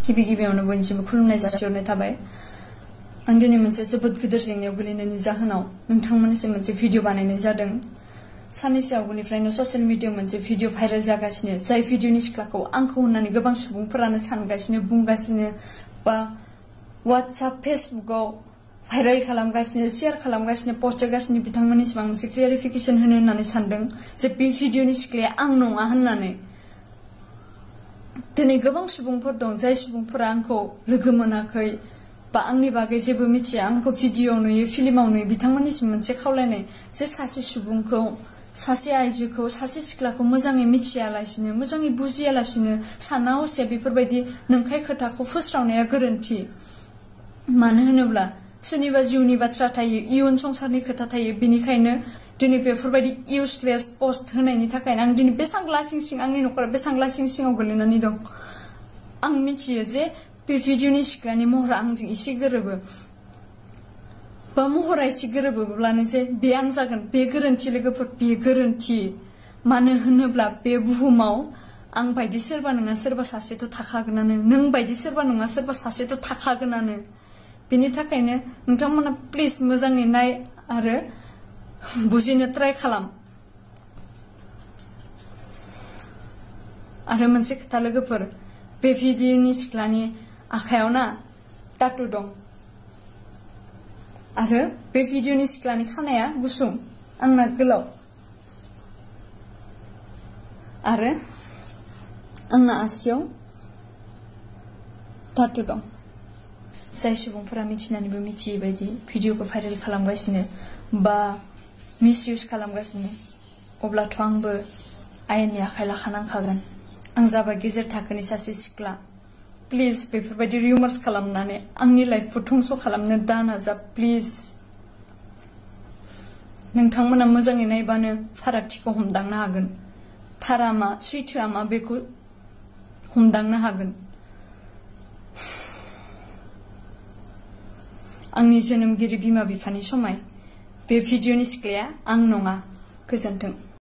गिबि गिबियावनो बयनिसिमबो खुलुमनाय जासिहरनाय थाबाय। आं दिनै मोनसे जोबोद गिदिर जेंनायाव गोलैनायनि जाहोनाव नोंथांमोननिसिम मोनसे भिडिअ बानायनाय जादों। साननैसो आवगोलनिफ्रायनो ससियेल मिडियायाव मोनसे भिडिअ भाइरेल जागासिनो, जाय भिडिअनि सिख्लाखौ आंखौ होननानै गोबां सुबुंफोरानो सानगासिनो, बुंगासिनो बा WhatsApp फेसबुकआव भाइरेल खालामगासिनो, शेयार खालामगासिनो, पस्ट होगासिनो। बिथांमोननिसिम आं मोनसे क्लियारिफिकेशन होनो होननानै सानदों जे बे भिडिअनि सिख्लाया आं नङा होननानै। दिनै गोबां सुबुंफोर दं जाय सुबुंफोरा आंखौ लोगो मोनाखै बा आंनि बागै जेबो मिथिया, आंखौ भिडिअआव नुयो, फिल्माव नुयो। बिथांमोननिसिम मोनसे खावलायनाय जे सासे सुबुंखौ, सासे आइजोखौ, सासे सिख्लाखौ मोजाङै मिथियालासिनो, मोजाङै बुजियालासिनो, साना हसिया बेफोरबायदि नंखाय खोथाखौ फोस्रावनाया गोरोन्थि। मानो होनोब्ला सोरनिबा जिउनि बाथ्रा थायो, इयुन संसारनि खोथा थायो। बेनिखायनो दिनै बेफोरबायदि इउजलेस पस्ट होनायनि थाखायनो आं दिनै बेसेबां लासिं सिं, आंनि न'खरा बेसेबां लासिं सिङाव गोलैनानै दं। आं मिथियो जे बे भिडिअनि सिख्लानि महरा आंजों एसे गोरोबो बा महरा एसे गोरोबोब्लानो जे बे आं जागोन, बे गोरोन्थि लोगोफोर, बे गोरोन्थि। मानो होनोब्ला बे बुहुमाव आं बायदि सोरबा नङा सोरबा सासेथ' थाखागोनानो, नों बायदि सोरबा नङा सोरबा सासेथ' थाखागोनानो। बेनि थाखायनो नोंथांमोना प्लिज मोजाङै नाय आरो बुजिनो ट्राइ खालाम। आरो मोनसे खोथा लोगोफोर, बे भिडिअनि सिख्लानि आखायाव ना टाटु दं। आरो बे भिडिअनि सिख्लानि खानाया गुसुं, आंना गोलाव। आरो आंना आसियाव टाटु दं। जाय सुबुंफोरा मिथिनानैबो मिथियै बायदि भिडिअखौ भाइरेल खालामगासिनो बा मिसइउज खालामगासिनो, अब्लाथ' आंबो आयेननि आखाइ लाखानांखागोन। आं जाबाय गेजेर थाखोनि सासे सिख्ला। प्लिज बेफोरबायदि रिउमार्स खालामनानै आंनि लाइफखौ धंस खालामनो दा नाजा प्लिज। नोंथांमोना मोजाङै नायबानो फारागथिखौ हमदांनो हागोन। थारा मा, सैथोआ मा बेखौ हमदांनो हागोन। आंनि जोनोमगिरि बिमा बिफानि समाय बे भिडिअनि सिख्लाया आं नङा। गोजोन्थों।